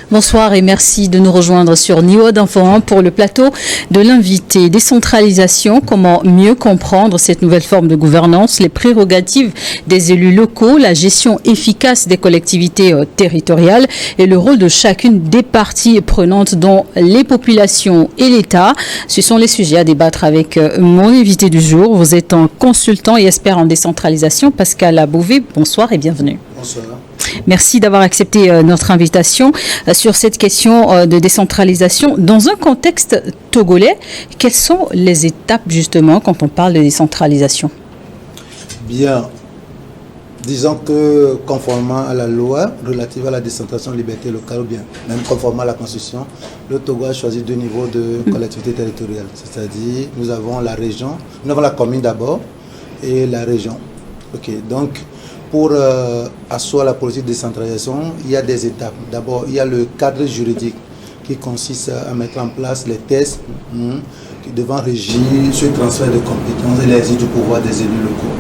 Bonsoir et merci de nous rejoindre sur Niveau d'Info 1 pour le plateau de l'invité. Décentralisation, comment mieux comprendre cette nouvelle forme de gouvernance, les prérogatives des élus locaux, la gestion efficace des collectivités territoriales et le rôle de chacune des parties prenantes dont les populations et l'État. Ce sont les sujets à débattre avec mon invité du jour. Vous êtes un consultant et expert en décentralisation, Pascal Abouvé. Bonsoir et bienvenue. Bonsoir. Merci d'avoir accepté notre invitation sur cette question de décentralisation. Dans un contexte togolais, quelles sont les étapes justement quand on parle de décentralisation? Bien, disons que conformément à la loi relative à la décentralisation de liberté locale, ou bien même conformément à la Constitution, le Togo a choisi deux niveaux de collectivité territoriale. C'est-à-dire, nous avons la région, nous avons la commune d'abord et la région. Ok, donc pour asseoir la politique de décentralisation, il y a des étapes. D'abord, il y a le cadre juridique qui consiste à mettre en place les tests qui devant régir ce transfert de compétences et l'exercice du pouvoir des élus locaux.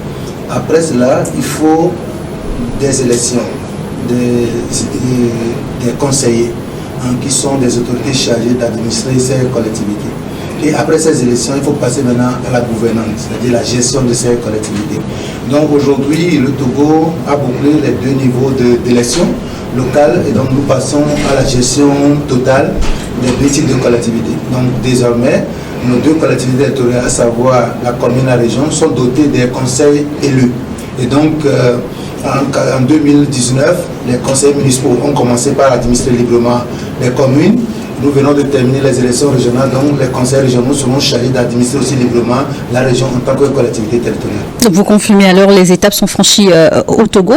Après cela, il faut des élections, des conseillers qui sont des autorités chargées d'administrer ces collectivités. Et après ces élections, il faut passer maintenant à la gouvernance, c'est-à-dire la gestion de ces collectivités. Donc aujourd'hui, le Togo a bouclé les deux niveaux d'élection locale et donc nous passons à la gestion totale des deux types de collectivités. Donc désormais, nos deux collectivités territoriales, à savoir la commune et la région, sont dotées des conseils élus. Et donc en 2019, les conseils municipaux ont commencé par administrer librement les communes. Nous venons de terminer les élections régionales, donc les conseils régionaux seront chargés d'administrer aussi librement la région en tant que collectivité territoriale. Donc vous confirmez alors les étapes sont franchies au Togo.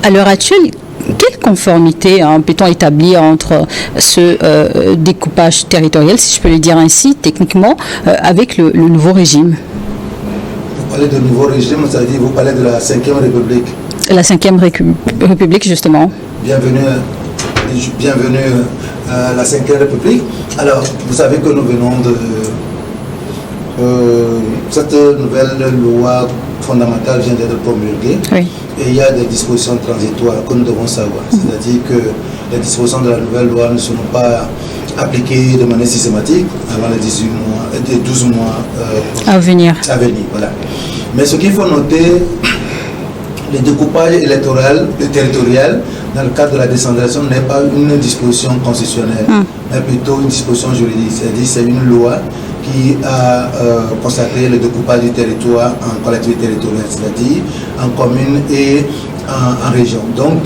À l'heure actuelle, quelle conformité peut-on établir entre ce découpage territorial, si je peux le dire ainsi, techniquement, avec le nouveau régime? Vous parlez de nouveau régime, c'est-à-dire vous parlez de la 5e République. La 5e République, justement. Bienvenue à la 5e République. Alors, vous savez que nous venons de cette nouvelle loi fondamentale vient d'être promulguée. Oui. Et il y a des dispositions transitoires que nous devons savoir. C'est-à-dire que les dispositions de la nouvelle loi ne seront pas appliquées de manière systématique avant les 18 mois, les 12 mois à venir. Voilà. Mais ce qu'il faut noter, le découpage territorial dans le cadre de la décentralisation n'est pas une disposition constitutionnelle, mais plutôt une disposition juridique. C'est-à-dire c'est une loi qui a constaté le découpage du territoire en collectivité territoriale, c'est-à-dire en commune et en région. Donc,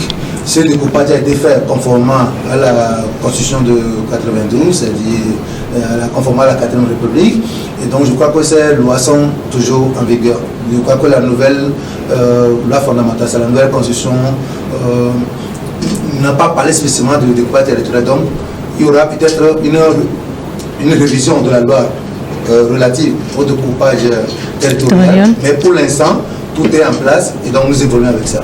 ce découpage a été fait conformément à la Constitution de 92, c'est-à-dire conformément à la 4e République. Et donc, je crois que ces lois sont toujours en vigueur. Je crois que la nouvelle loi fondamentale, c'est la nouvelle Constitution, n'a pas parlé spécifiquement de découpage territorial. Donc, il y aura peut-être une révision de la loi relative au découpage territorial. Mais pour l'instant, tout est en place et donc nous évoluons avec ça.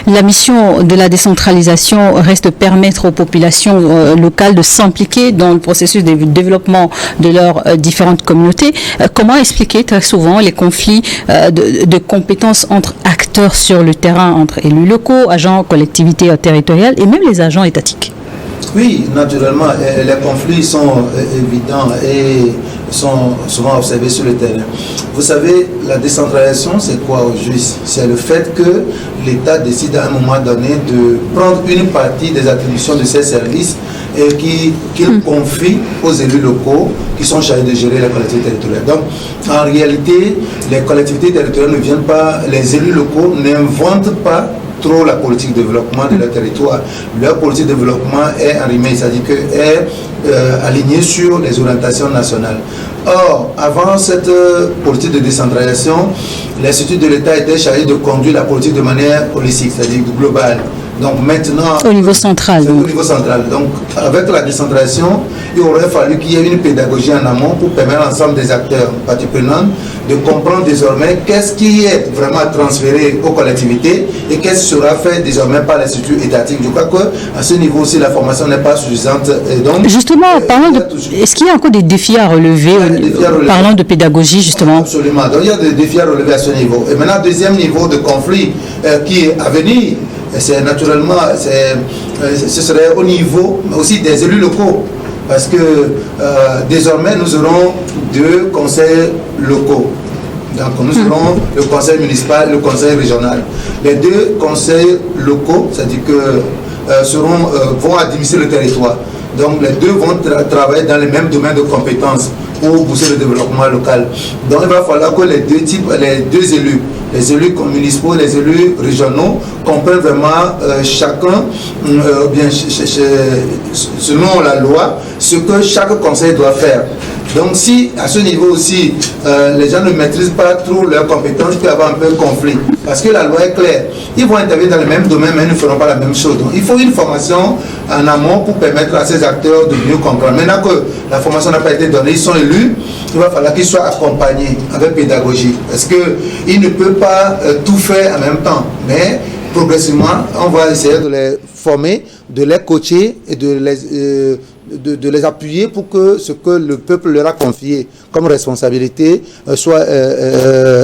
La mission de la décentralisation reste de permettre aux populations locales de s'impliquer dans le processus de développement de leurs différentes communautés. Comment expliquer très souvent les conflits de compétences entre acteurs sur le terrain, entre élus locaux, agents, collectivités territoriales et même les agents étatiques? Oui, naturellement, les conflits sont évidents et sont souvent observés sur le terrain. Vous savez, la décentralisation, c'est quoi au juste? C'est le fait que l'État décide à un moment donné de prendre une partie des attributions de ses services et qu'il confie aux élus locaux qui sont chargés de gérer la collectivité territoriale. Donc, en réalité, les collectivités territoriales ne viennent pas, les élus locaux n'inventent pas trop la politique de développement de leur territoire. Leur politique de développement est arrimée, c'est-à-dire qu'elle est alignée sur les orientations nationales. Or, avant cette politique de décentralisation, l'Institut de l'État était chargé de conduire la politique de manière holistique, c'est-à-dire globale. Donc maintenant... Au niveau central. Au niveau central. Donc avec la décentralisation, il aurait fallu qu'il y ait une pédagogie en amont pour permettre à l'ensemble des acteurs parties prenantes de comprendre désormais qu'est-ce qui est vraiment transféré aux collectivités et qu'est-ce qui sera fait désormais par l'institut étatique. Je crois qu'à ce niveau aussi, la formation n'est pas suffisante. Et donc, justement, est-ce qu'il y a encore des défis à relever, parlant de pédagogie justement? Absolument. Donc il y a des défis à relever à ce niveau. Et maintenant, deuxième niveau de conflit qui est à venir, c'est naturellement ce serait au niveau aussi des élus locaux. Parce que désormais, nous aurons 2 conseils locaux. Donc, nous aurons le conseil municipal et le conseil régional. Les 2 conseils locaux, c'est-à-dire que vont administrer le territoire. Donc, les 2 vont travailler dans les mêmes domaines de compétences pour booster le développement local. Donc, il va falloir que les deux élus, les élus municipaux, les élus régionaux, comprennent vraiment chacun, bien selon la loi, ce que chaque conseil doit faire. Donc si à ce niveau aussi, les gens ne maîtrisent pas trop leurs compétences, il peut y avoir un peu de conflit. Parce que la loi est claire. Ils vont intervenir dans le même domaine, mais ils ne feront pas la même chose. Donc il faut une formation en amont pour permettre à ces acteurs de mieux comprendre. Maintenant que la formation n'a pas été donnée, ils sont élus, il va falloir qu'ils soient accompagnés avec pédagogie. Parce qu'ils ne peuvent pas tout faire en même temps. Mais progressivement, on va essayer de les former, de les coacher et de les appuyer pour que ce que le peuple leur a confié comme responsabilité soit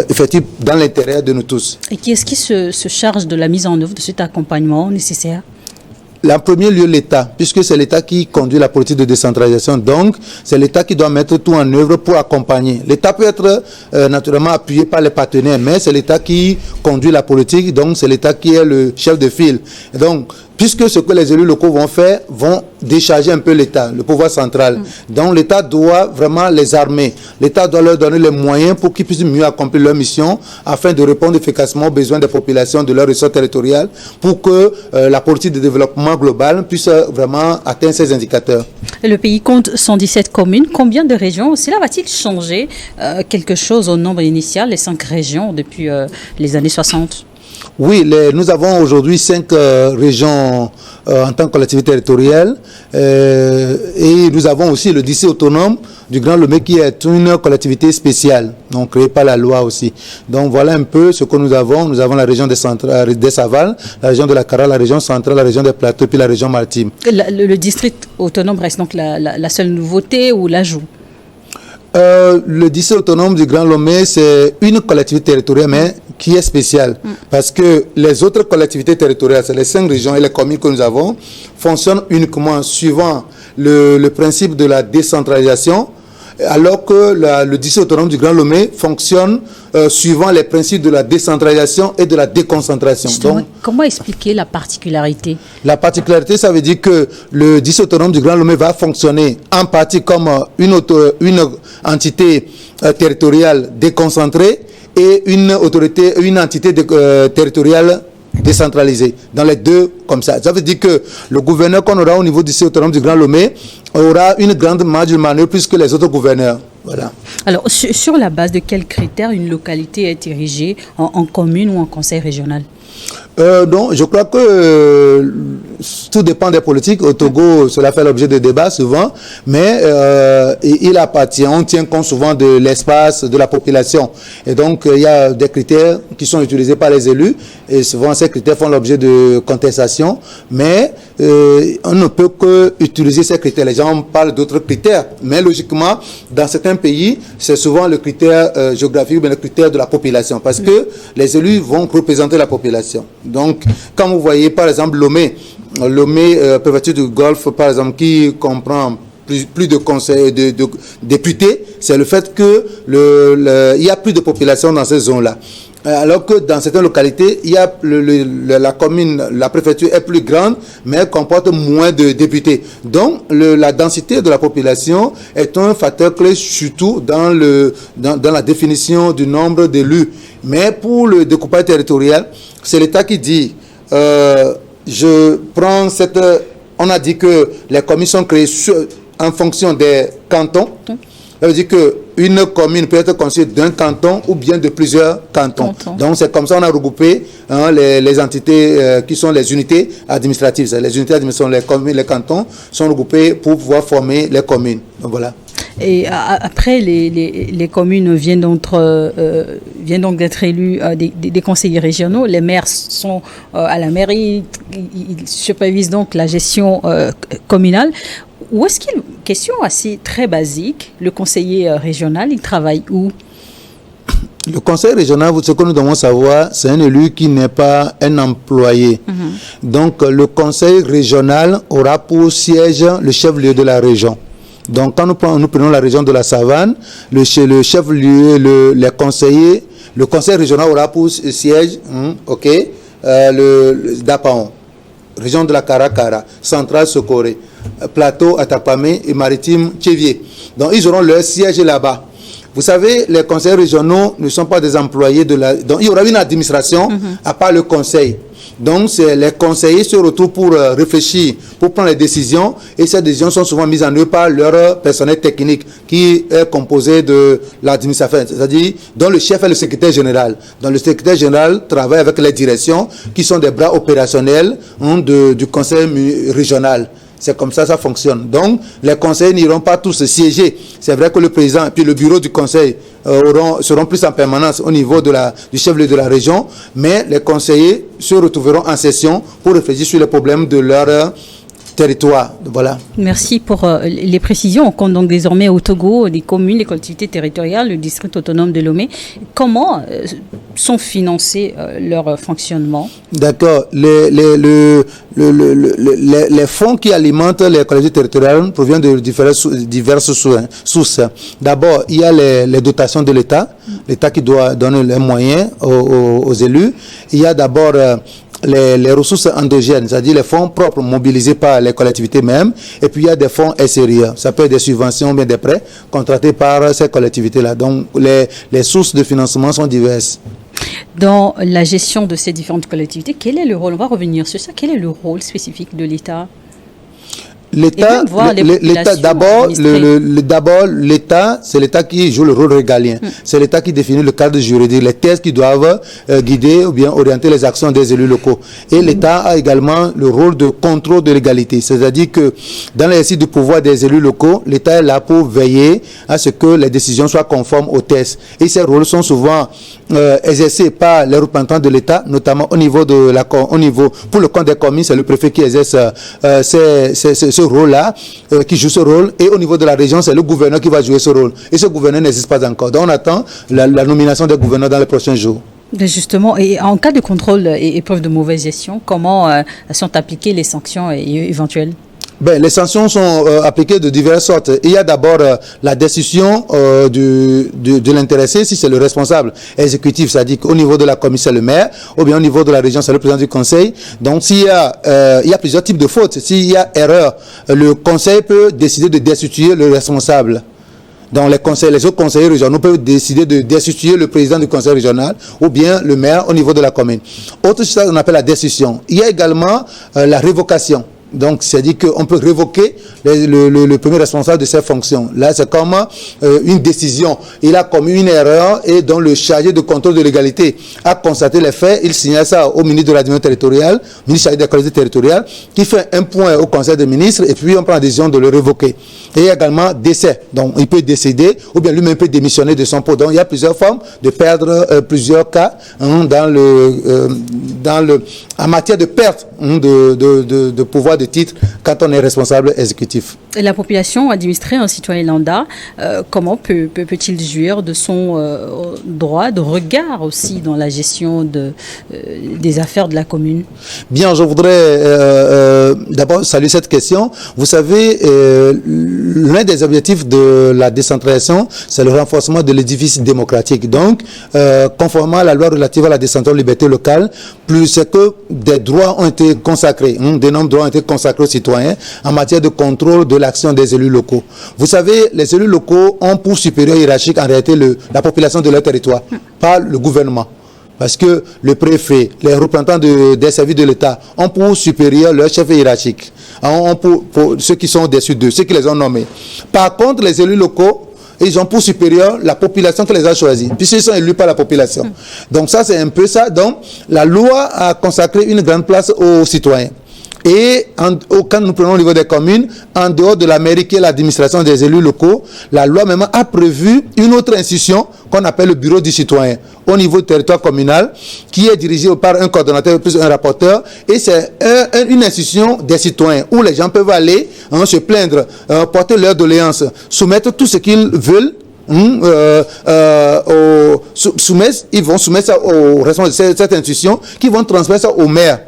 effectif dans l'intérêt de nous tous. Et qui est-ce qui se charge de la mise en œuvre de cet accompagnement nécessaire? En premier lieu, l'État, puisque c'est l'État qui conduit la politique de décentralisation. Donc, c'est l'État qui doit mettre tout en œuvre pour accompagner. L'État peut être naturellement appuyé par les partenaires, mais c'est l'État qui conduit la politique, donc c'est l'État qui est le chef de file. Et donc, puisque ce que les élus locaux vont faire, vont décharger un peu l'État, le pouvoir central. Donc l'État doit vraiment les armer. L'État doit leur donner les moyens pour qu'ils puissent mieux accomplir leur mission afin de répondre efficacement aux besoins des populations de leur ressort territorial pour que la politique de développement global puisse vraiment atteindre ces indicateurs. Le pays compte 117 communes. Combien de régions? Cela va-t-il changer quelque chose au nombre initial, les 5 régions depuis les années 60? Oui, nous avons aujourd'hui 5 régions en tant que collectivité territoriale et nous avons aussi le district autonome du Grand Lomé qui est une collectivité spéciale, donc créée par la loi aussi. Donc voilà un peu ce que nous avons. Nous avons la région des Saval, la région de la Cara, la région centrale, la région des Plateaux puis la région maritime. Le district autonome reste donc la seule nouveauté ou l'ajout? Le district autonome du Grand Lomé, c'est une collectivité territoriale, mais qui est spéciale. Parce que les autres collectivités territoriales, c'est les 5 régions et les communes que nous avons, fonctionnent uniquement suivant le principe de la décentralisation, alors que le district autonome du Grand Lomé fonctionne suivant les principes de la décentralisation et de la déconcentration. Donc, comment expliquer la particularité? La particularité, ça veut dire que le district autonome du Grand Lomé va fonctionner en partie comme une entité territoriale déconcentrée et une entité territoriale décentralisée. Dans les deux, comme ça. Ça veut dire que le gouverneur qu'on aura au niveau du district autonome du Grand Lomé aura une grande marge de manœuvre plus que les autres gouverneurs. Voilà. Alors, sur la base de quels critères une localité est érigée en commune ou en conseil régional? Donc, je crois que tout dépend des politiques. Au Togo, cela fait l'objet de débats souvent, mais il appartient, on tient compte souvent de l'espace, de la population. Et donc, il y a des critères qui sont utilisés par les élus, et souvent ces critères font l'objet de contestation, mais on ne peut que utiliser ces critères. Les gens parlent d'autres critères, mais logiquement, dans certains pays, c'est souvent le critère géographique, mais le critère de la population, parce que les élus vont représenter la population. Donc, quand vous voyez, par exemple, Lomé, préfecture du Golfe, par exemple, qui comprend plus de conseils, de députés, c'est le fait que il y a plus de population dans ces zones-là. Alors que dans certaines localités, il y a la commune, la préfecture est plus grande, mais elle comporte moins de députés. Donc, la densité de la population est un facteur clé, surtout dans la définition du nombre d'élus. Mais pour le découpage territorial, c'est l'État qui dit, je prends on a dit que les communes sont créées en fonction des cantons. Ça veut dire qu'une commune peut être constituée d'un canton ou bien de plusieurs cantons. Donc c'est comme ça qu'on a regroupé les entités qui sont les unités administratives. Les unités administratives, les communes, les cantons sont regroupés pour pouvoir former les communes. Donc voilà. Et après, les communes viennent donc d'être élus des conseillers régionaux. Les maires sont à la mairie, ils supervisent donc la gestion communale. Où est-ce qu'il... Question assez très basique, le conseiller régional, il travaille où? Le conseil régional, ce que nous devons savoir, c'est un élu qui n'est pas un employé. Donc, le conseil régional aura pour siège le chef-lieu de la région. Donc, quand nous prenons la région de la Savane, le chef-lieu, les conseillers, le conseil régional aura pour siège, le Dapaon, région de la Caracara, centrale Socoré, plateau Atapamé et maritime Tchévier. Donc, ils auront leur siège là-bas. Vous savez, les conseils régionaux ne sont pas des employés de la... Donc, il y aura une administration à part le conseil. Donc, les conseillers se retrouvent pour réfléchir, pour prendre les décisions. Et ces décisions sont souvent mises en œuvre par leur personnel technique qui est composé de l'administration, c'est-à-dire dont le chef est le secrétaire général. Donc, le secrétaire général travaille avec les directions qui sont des bras opérationnels du conseil régional. C'est comme ça fonctionne. Donc, les conseillers n'iront pas tous siéger. C'est vrai que le président et puis le bureau du conseil seront plus en permanence au niveau du chef-lieu de la région, mais les conseillers se retrouveront en session pour réfléchir sur les problèmes de leur territoire. Voilà. Merci pour les précisions. On compte donc désormais au Togo des communes, les collectivités territoriales, le district autonome de Lomé. Comment sont financés leur fonctionnement? D'accord. Les fonds qui alimentent les collectivités territoriales proviennent de diverses sources. D'abord, il y a les dotations de l'État, l'État qui doit donner les moyens aux élus. Il y a d'abord les ressources endogènes, c'est-à-dire les fonds propres mobilisés par les collectivités mêmes, et puis il y a des fonds extérieurs, ça peut être des subventions ou bien des prêts contractés par ces collectivités-là. Donc les sources de financement sont diverses. Dans la gestion de ces différentes collectivités, quel est le rôle, on va revenir sur ça, quel est le rôle spécifique de l'État? L'État, d'abord, l'État, c'est l'État qui joue le rôle régalien. C'est l'État qui définit le cadre juridique, les thèses qui doivent guider ou bien orienter les actions des élus locaux. Et l'État a également le rôle de contrôle de l'égalité. C'est-à-dire que dans l'exercice du pouvoir des élus locaux, l'État est là pour veiller à ce que les décisions soient conformes aux thèses. Et ces rôles sont souvent exercés par les représentants de l'État, notamment au niveau pour le compte des communes, c'est le préfet qui exerce ce rôle-là, qui joue ce rôle, et au niveau de la région, c'est le gouverneur qui va jouer ce rôle. Et ce gouverneur n'existe pas encore. Donc on attend la nomination des gouverneurs dans les prochains jours. Justement, et en cas de contrôle et preuve de mauvaise gestion, comment sont appliquées les sanctions éventuelles? Les sanctions sont appliquées de diverses sortes. Il y a d'abord la destitution de l'intéressé si c'est le responsable exécutif, c'est-à-dire qu'au niveau de la commission, c'est le maire, ou bien au niveau de la région, c'est le président du conseil. Donc, il y a plusieurs types de fautes. S'il y a erreur, le conseil peut décider de destituer le responsable. Donc, les autres conseillers régionaux peuvent décider de destituer le président du conseil régional ou bien le maire au niveau de la commune. Autre chose, on appelle la destitution. Il y a également la révocation. Donc, c'est-à-dire qu'on peut révoquer le premier responsable de ses fonctions. Là, c'est comme une décision. Il a commis une erreur et donc le chargé de contrôle de l'égalité a constaté les faits. Il signale ça au ministre de l'administration territoriale, ministre chargé des collectivités territoriales, qui fait un point au conseil des ministres et puis on prend la décision de le révoquer. Et il y a également décès. Donc, il peut décéder ou bien lui-même peut démissionner de son poste. Donc, il y a plusieurs formes de perdre plusieurs cas en matière de perte de pouvoir de titre quand on est responsable exécutif. Et la population administrée, un citoyen lambda, comment peut-il jouir de son droit de regard aussi dans la gestion des affaires de la commune? Bien, je voudrais d'abord saluer cette question. Vous savez, l'un des objectifs de la décentralisation, c'est le renforcement de l'édifice démocratique. Donc, conformément à la loi relative à la décentralisation liberté locale, plus c'est que des droits ont été consacrés, d'énormes droits ont été consacrés aux citoyens en matière de contrôle de l'action des élus locaux. Vous savez, les élus locaux ont pour supérieur hiérarchique en réalité la population de leur territoire, pas le gouvernement. Parce que le préfet, les représentants des services de l'État ont pour supérieur leur chef hiérarchique, ont pour ceux qui sont au-dessus d'eux, ceux qui les ont nommés. Par contre, les élus locaux, ils ont pour supérieur la population qui les a choisis, puisqu'ils sont élus par la population. Donc ça, c'est un peu ça. Donc, la loi a consacré une grande place aux citoyens. Et quand nous prenons au niveau des communes, en dehors de la mairie qui est l'administration des élus locaux, la loi même a prévu une autre institution qu'on appelle le bureau du citoyen au niveau du territoire communal qui est dirigé par un coordonnateur plus un rapporteur et c'est une institution des citoyens où les gens peuvent aller se plaindre, porter leurs doléances, soumettre tout ce qu'ils veulent ils vont soumettre ça aux responsables de cette institution qui vont transmettre ça au maire.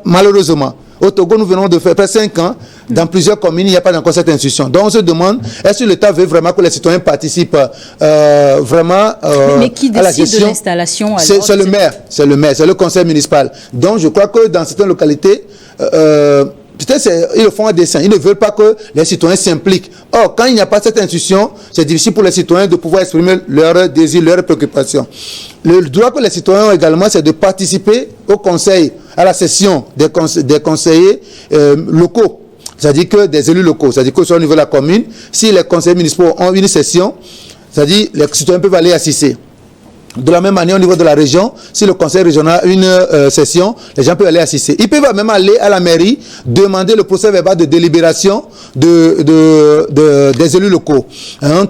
Malheureusement, au Togo, nous venons de faire 5 ans. Dans plusieurs communes, il n'y a pas encore cette institution. Donc, on se demande, est-ce que l'État veut vraiment que les citoyens participent vraiment mais qui décide à la gestion de l'installation? C'est le maire, c'est le conseil municipal. Donc, je crois que dans certaines localités, peut-être ils le font à dessein. Ils ne veulent pas que les citoyens s'impliquent. Or, quand il n'y a pas cette institution, c'est difficile pour les citoyens de pouvoir exprimer leurs désirs, leurs préoccupations. Le droit que les citoyens ont également, c'est de participer au conseil, à la session des conseillers locaux. C'est-à-dire que des élus locaux, c'est-à-dire que sur le niveau de la commune, si les conseillers municipaux ont une session, c'est-à-dire les citoyens peuvent aller assister. De la même manière, au niveau de la région, si le conseil régional a une session, les gens peuvent aller assister. Ils peuvent même aller à la mairie, demander le procès verbal de délibération des élus locaux.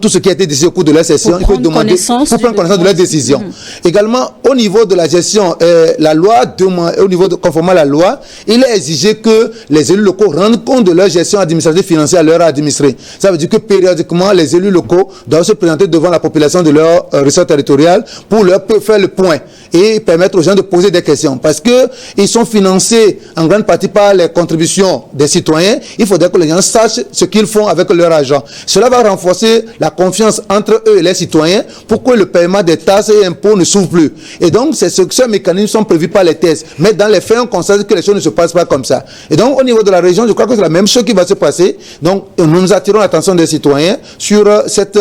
Tout ce qui a été décidé au cours de leur session, ils peuvent demander pour prendre connaissance de leur décision. Également, au niveau de la gestion, la loi demande, conformément à la loi, il est exigé que les élus locaux rendent compte de leur gestion administrative financière à leur administré. Ça veut dire que périodiquement, les élus locaux doivent se présenter devant la population de leur ressort territorial pour leur faire le point et permettre aux gens de poser des questions. Parce que ils sont financés en grande partie par les contributions des citoyens. Il faudrait que les gens sachent ce qu'ils font avec leur argent. Cela va renforcer la confiance entre eux et les citoyens pour que le paiement des taxes et impôts ne s'ouvre plus. Et donc, ces mécanismes sont prévus par les thèses. Mais dans les faits, on constate que les choses ne se passent pas comme ça. Et donc, au niveau de la région, je crois que c'est la même chose qui va se passer. Donc, nous attirons l'attention des citoyens sur cette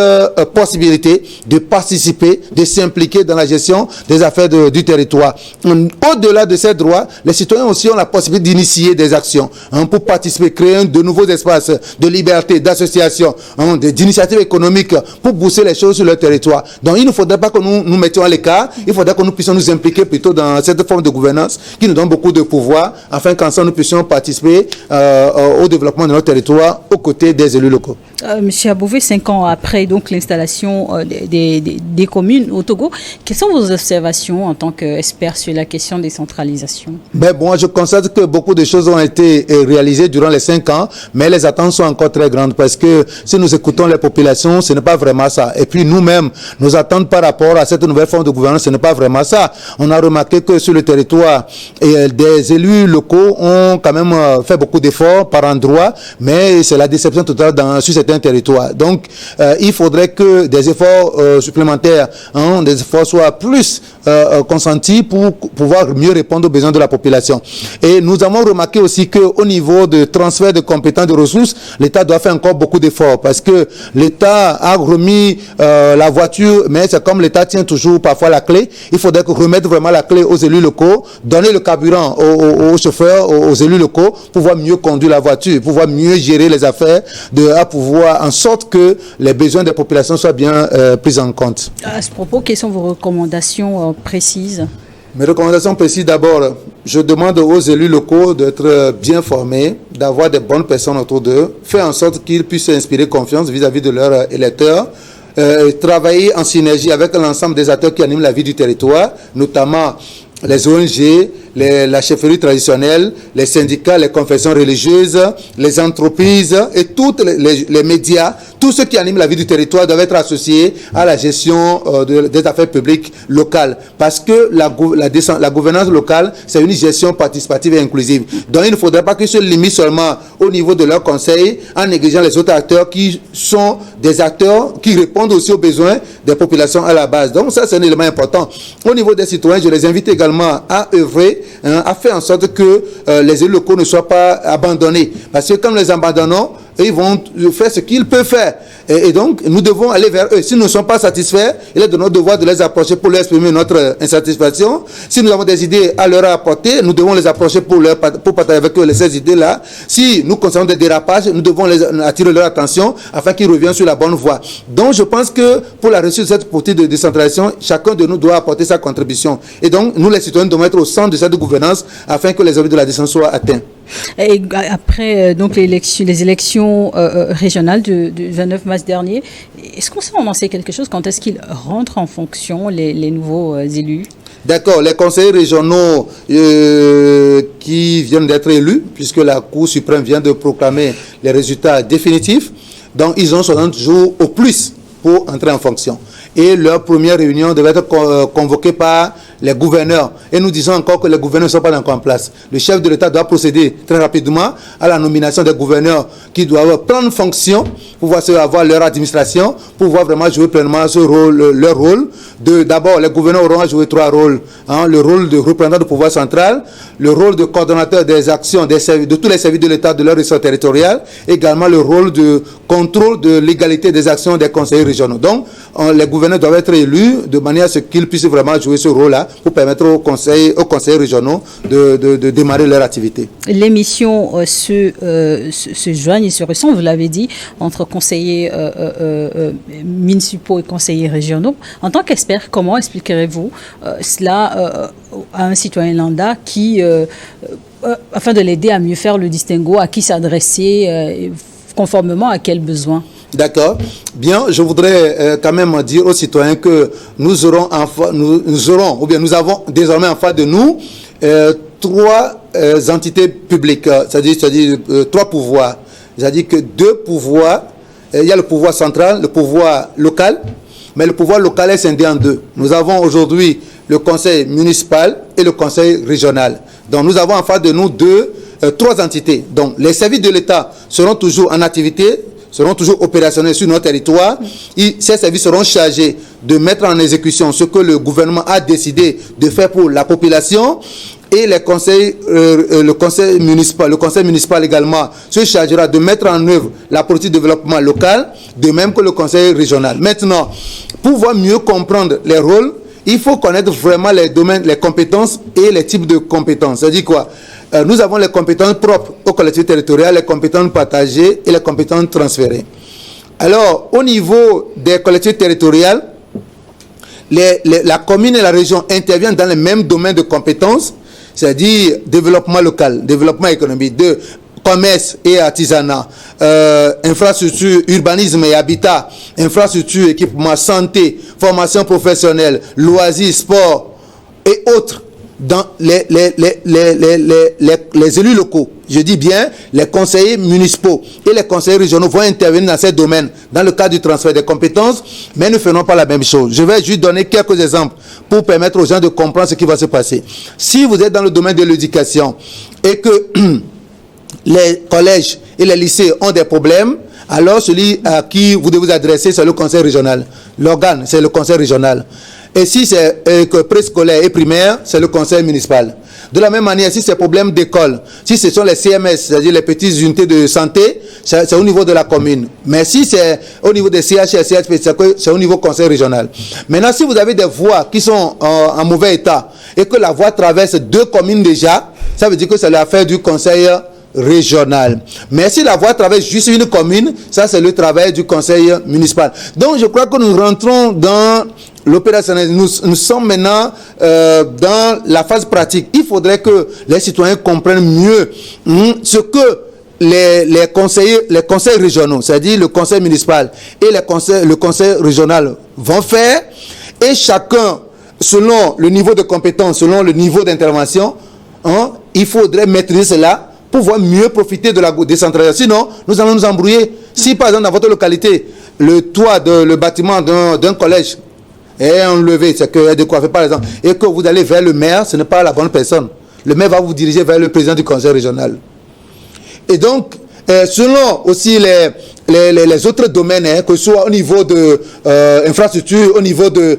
possibilité de participer, de s'impliquer dans la gestion des affaires du territoire. Au-delà de ces droits, les citoyens aussi ont la possibilité d'initier des actions pour participer, créer de nouveaux espaces de liberté, d'association, d'initiatives économiques pour booster les choses sur leur territoire. Donc il ne faudrait pas que nous mettions à l'écart, il faudrait que nous puissions nous impliquer plutôt dans cette forme de gouvernance qui nous donne beaucoup de pouvoir afin qu'ensemble nous puissions participer au développement de notre territoire aux côtés des élus locaux. Monsieur Abouvé, 5 ans après donc l'installation des communes au Togo, quelles sont vos observations en tant qu'expert sur la question des centralisations? Je constate que beaucoup de choses ont été réalisées durant les 5 ans, mais les attentes sont encore très grandes parce que si nous écoutons les populations, ce n'est pas vraiment ça. Et puis nous-mêmes, nos attentes par rapport à cette nouvelle forme de gouvernance, ce n'est pas vraiment ça. On a remarqué que sur le territoire, des élus locaux ont quand même fait beaucoup d'efforts par endroits, mais c'est la déception totale sur certains territoires. Donc, il faudrait que des efforts supplémentaires, des efforts soient plus consentis pour pouvoir mieux répondre aux besoins de la population. Et nous avons remarqué aussi qu'au niveau de transfert de compétences, de ressources, l'État doit faire encore beaucoup d'efforts parce que l'État a remis la voiture, mais c'est comme l'État tient toujours parfois la clé. Il faudrait remettre vraiment la clé aux élus locaux, donner le carburant aux chauffeurs, aux élus locaux, pour pouvoir mieux conduire la voiture, pouvoir mieux gérer les affaires, à pouvoir en sorte que les besoins des populations soient bien pris en compte. À ce propos, quelles sont vos recommandations précises? Mes recommandations précises, d'abord, je demande aux élus locaux d'être bien formés, d'avoir des bonnes personnes autour d'eux, faire en sorte qu'ils puissent inspirer confiance vis-à-vis de leurs électeurs, travailler en synergie avec l'ensemble des acteurs qui animent la vie du territoire, notamment les ONG, la chefferie traditionnelle, les syndicats, les confessions religieuses, les entreprises et tous les médias, tous ceux qui animent la vie du territoire doivent être associés à la gestion des affaires publiques locales. Parce que la gouvernance locale, c'est une gestion participative et inclusive. Donc il ne faudrait pas qu'ils se limitent seulement au niveau de leur conseil en négligeant les autres acteurs qui sont des acteurs qui répondent aussi aux besoins des populations à la base. Donc ça, c'est un élément important. Au niveau des citoyens, je les invite également à œuvrer, à faire en sorte que les élus locaux ne soient pas abandonnés. Parce que quand nous les abandonnons, ils vont faire ce qu'ils peuvent faire. Et donc, nous devons aller vers eux. Si nous ne sommes pas satisfaits, il est de notre devoir de les approcher pour leur exprimer notre insatisfaction. Si nous avons des idées à leur apporter, nous devons les approcher pour partager avec eux ces idées-là. Si nous constatons des dérapages, nous devons attirer leur attention afin qu'ils reviennent sur la bonne voie. Donc, je pense que pour la réussite de cette politique de décentralisation, chacun de nous doit apporter sa contribution. Et donc, nous, les citoyens, devons être au centre de cette gouvernance afin que les objectifs de la décentralisation soient atteints. Et après donc les élections régionales du 29 mars dernier, est-ce qu'on en sait quelque chose? Quand est-ce qu'ils rentrent en fonction, les nouveaux élus? D'accord, les conseillers régionaux qui viennent d'être élus, puisque la Cour suprême vient de proclamer les résultats définitifs, Donc, ils ont 60 jours au plus pour entrer en fonction. Et leur première réunion devait être convoquée par les gouverneurs. Et nous disons encore que les gouverneurs ne sont pas encore en place. Le chef de l'État doit procéder très rapidement à la nomination des gouverneurs qui doivent prendre fonction pour pouvoir avoir leur administration, pour pouvoir vraiment jouer pleinement ce rôle, leur rôle. D'abord, les gouverneurs auront à jouer 3 rôles. Le rôle de représentant du pouvoir central, le rôle de coordonnateur des actions de tous les services de l'État de leur ressort territorial, également le rôle de contrôle de l'égalité des actions des conseillers régionaux. Donc, les gouverneurs doivent être élus de manière à ce qu'ils puissent vraiment jouer ce rôle-là pour permettre aux conseillers régionaux de démarrer leur activité. Les missions se joignent et se ressemblent, vous l'avez dit, entre conseillers municipaux et conseillers régionaux. En tant qu'expert, comment expliquerez-vous cela à un citoyen lambda qui, afin de l'aider à mieux faire le distinguo, à qui s'adresser, conformément à quels besoins? D'accord. Bien, je voudrais quand même dire aux citoyens que nous avons désormais en face de nous 3 entités publiques, c'est-à-dire 3 pouvoirs. C'est-à-dire que 2 pouvoirs, il y a le pouvoir central, le pouvoir local, mais le pouvoir local est scindé en 2. Nous avons aujourd'hui le conseil municipal et le conseil régional. Donc nous avons en face de nous 3 entités. Donc les services de l'État seront toujours en activité, seront toujours opérationnels sur notre territoire. Ces services seront chargés de mettre en exécution ce que le gouvernement a décidé de faire pour la population. Et le conseil municipal également se chargera de mettre en œuvre la politique de développement local, de même que le conseil régional. Maintenant, pour pouvoir mieux comprendre les rôles, il faut connaître vraiment les domaines, les compétences et les types de compétences. C'est-à-dire quoi? Nous avons les compétences propres aux collectivités territoriales, les compétences partagées et les compétences transférées. Alors, au niveau des collectivités territoriales, la commune et la région interviennent dans les mêmes domaines de compétences, c'est-à-dire développement local, développement économique, commerce et artisanat, infrastructure, urbanisme et habitat, infrastructure, équipement, santé, formation professionnelle, loisirs, sport et autres. Dans les élus locaux, je dis bien les conseillers municipaux et les conseillers régionaux vont intervenir dans ces domaines dans le cadre du transfert des compétences, mais ne feront pas la même chose. Je vais juste donner quelques exemples pour permettre aux gens de comprendre ce qui va se passer. Si vous êtes dans le domaine de l'éducation et que les collèges et les lycées ont des problèmes, alors celui à qui vous devez vous adresser, c'est le conseil régional. L'organe, c'est le conseil régional. Et si c'est préscolaire et primaire, c'est le conseil municipal. De la même manière, si c'est problème d'école, si ce sont les CMS, c'est-à-dire les petites unités de santé, c'est au niveau de la commune. Mais si c'est au niveau des CH et CHP, c'est au niveau conseil régional. Maintenant, si vous avez des voies qui sont en mauvais état et que la voie traverse 2 communes déjà, ça veut dire que c'est l'affaire du conseil régional. Mais si la voie traverse juste une commune, ça c'est le travail du conseil municipal. Donc je crois que nous rentrons dans l'opérationnel. Nous sommes maintenant dans la phase pratique. Il faudrait que les citoyens comprennent mieux ce que les conseils régionaux, c'est-à-dire le conseil municipal et le conseil régional vont faire, et chacun, selon le niveau de compétence, selon le niveau d'intervention, il faudrait maîtriser cela pour pouvoir mieux profiter de la décentralisation. Sinon, nous allons nous embrouiller. Si, par exemple, dans votre localité, le toit le bâtiment d'un collège est enlevé, c'est qu'il y a de quoi faire, par exemple, et que vous allez vers le maire, ce n'est pas la bonne personne. Le maire va vous diriger vers le président du conseil régional. Et donc, selon aussi les autres domaines, que ce soit au niveau de infrastructure, au niveau de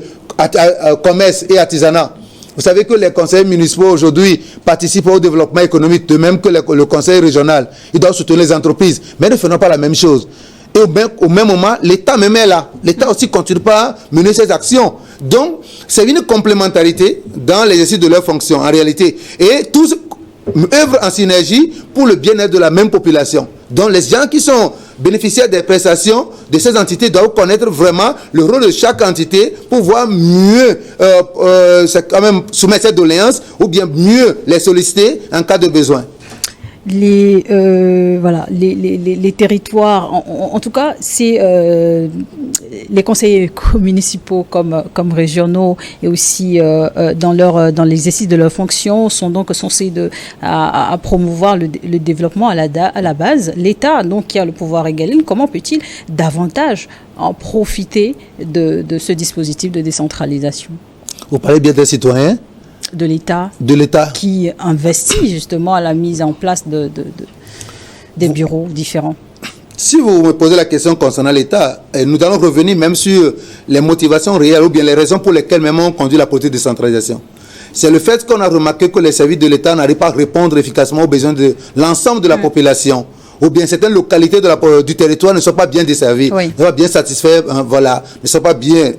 commerce et artisanat, vous savez que les conseils municipaux aujourd'hui participent au développement économique, de même que le conseil régional. Ils doivent soutenir les entreprises, mais ne faisons pas la même chose. Et au même moment, l'État même est là. L'État aussi continue pas à mener ses actions. Donc, c'est une complémentarité dans l'exercice de leurs fonctions, en réalité. Et tous œuvrent en synergie pour le bien-être de la même population. Donc, les gens qui sont bénéficiaires des prestations de ces entités doivent connaître vraiment le rôle de chaque entité pour pouvoir mieux quand même soumettre cette doléance ou bien mieux les solliciter en cas de besoin. les territoires, en tout cas, c'est les conseillers municipaux comme régionaux et aussi dans l'exercice de leurs fonctions sont donc censés à promouvoir le développement à la base. L'État, donc, qui a le pouvoir régalien, comment peut-il davantage en profiter de ce dispositif de décentralisation? Vous parlez bien des citoyens? De l'État qui investit justement à la mise en place des bureaux différents. Si vous me posez la question concernant l'État, nous allons revenir même sur les motivations réelles ou bien les raisons pour lesquelles même on conduit la politique de décentralisation. C'est le fait qu'on a remarqué que les services de l'État n'arrivent pas à répondre efficacement aux besoins de l'ensemble de la population. Ou bien certaines localités du territoire ne sont pas bien desservies, ne sont pas bien satisfaites, ne sont pas bien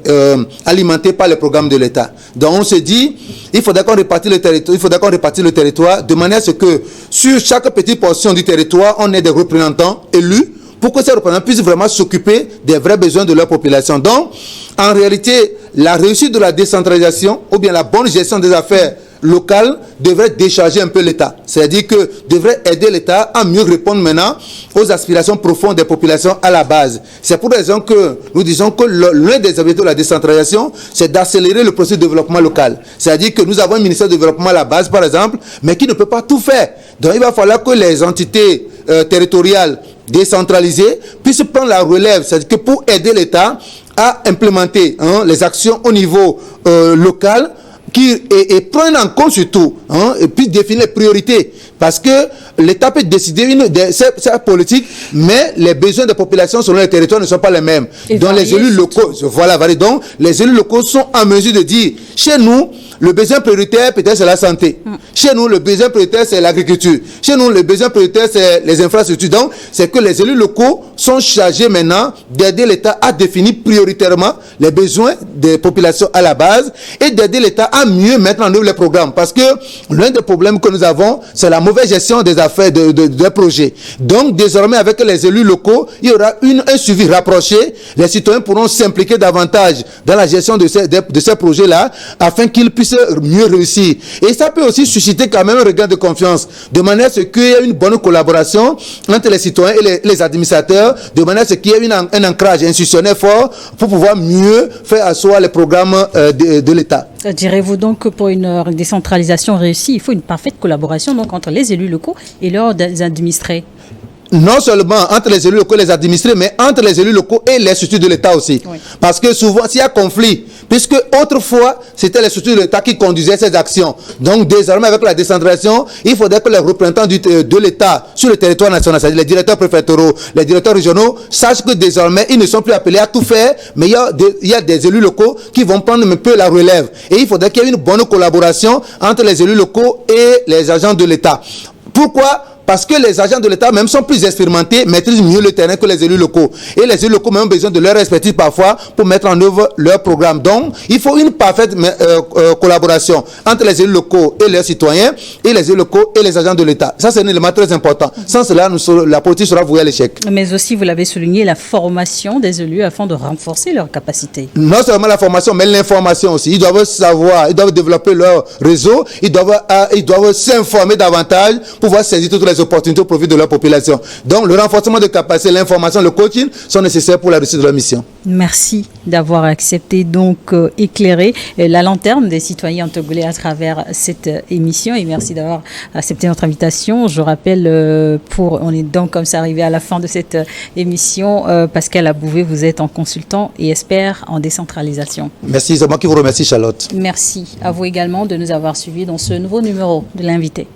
alimentées par les programmes de l'État. Donc on se dit, il faudra qu'on répartisse le territoire de manière à ce que sur chaque petite portion du territoire, on ait des représentants élus pour que ces représentants puissent vraiment s'occuper des vrais besoins de leur population. Donc, en réalité, la réussite de la décentralisation ou bien la bonne gestion des affaires locales devrait décharger un peu l'État. C'est-à-dire que devrait aider l'État à mieux répondre maintenant aux aspirations profondes des populations à la base. C'est pour raison que nous disons que l'un des objectifs de la décentralisation, c'est d'accélérer le processus de développement local. C'est-à-dire que nous avons un ministère de développement à la base, par exemple, mais qui ne peut pas tout faire. Donc il va falloir que les entités territoriales décentralisées puissent prendre la relève. C'est-à-dire que pour aider l'État à implémenter les actions au niveau local, et prendre en compte surtout, et puis définir les priorités. Parce que l'État peut décider sa politique, mais les besoins des populations selon les territoires ne sont pas les mêmes. Donc les élus locaux, donc les élus locaux sont en mesure de dire, chez nous, le besoin prioritaire peut-être c'est la santé. Chez nous, le besoin prioritaire c'est l'agriculture. Chez nous, le besoin prioritaire c'est les infrastructures. Donc, c'est que les élus locaux sont chargés maintenant d'aider l'État à définir prioritairement les besoins des populations à la base et d'aider l'État à mieux mettre en œuvre les programmes. Parce que l'un des problèmes que nous avons, c'est la mauvaise gestion des affaires des projets. Donc, désormais, avec les élus locaux, il y aura un suivi rapproché. Les citoyens pourront s'impliquer davantage dans la gestion de ces projets-là afin qu'ils puissent mieux réussir. Et ça peut aussi susciter quand même un regain de confiance, de manière à ce qu'il y ait une bonne collaboration entre les citoyens et les administrateurs, de manière à ce qu'il y ait un ancrage institutionnel fort pour pouvoir mieux faire asseoir les programmes de l'État. Direz-vous donc que pour une décentralisation réussie, il faut une parfaite collaboration donc, entre les élus locaux et leurs administrés? Non seulement entre les élus locaux et les administrés, mais entre les élus locaux et les structures de l'État aussi. Oui. Parce que souvent, s'il y a conflit, puisque autrefois, c'était les structures de l'État qui conduisaient ces actions. Donc, désormais, avec la décentralisation, il faudrait que les représentants de l'État sur le territoire national, c'est-à-dire les directeurs préfectoraux, les directeurs régionaux, sachent que désormais, ils ne sont plus appelés à tout faire, mais il y a des élus locaux qui vont prendre un peu la relève. Et il faudrait qu'il y ait une bonne collaboration entre les élus locaux et les agents de l'État. Pourquoi ? Parce que les agents de l'État même sont plus expérimentés, maîtrisent mieux le terrain que les élus locaux. Et les élus locaux même ont besoin de leur expertise parfois pour mettre en œuvre leur programme. Donc, il faut une parfaite collaboration entre les élus locaux et leurs citoyens, et les élus locaux et les agents de l'État. Ça, c'est un élément très important. Sans cela, la politique sera vouée à l'échec. Mais aussi, vous l'avez souligné, la formation des élus afin de renforcer leurs capacités. Non seulement la formation, mais l'information aussi. Ils doivent savoir, ils doivent développer leur réseau, ils doivent s'informer davantage pour pouvoir saisir toutes les opportunités au profit de leur population. Donc, le renforcement de capacité, l'information, le coaching sont nécessaires pour la réussite de leur mission. Merci d'avoir accepté donc éclairer la lanterne des citoyens togolais à travers cette émission et merci d'avoir accepté notre invitation. Je rappelle, on est donc comme ça arrivé à la fin de cette émission. Pascal Abouvé, vous êtes en consultant et expert en décentralisation. Merci, c'est moi qui vous remercie, Charlotte. Merci à vous également de nous avoir suivis dans ce nouveau numéro de l'invité.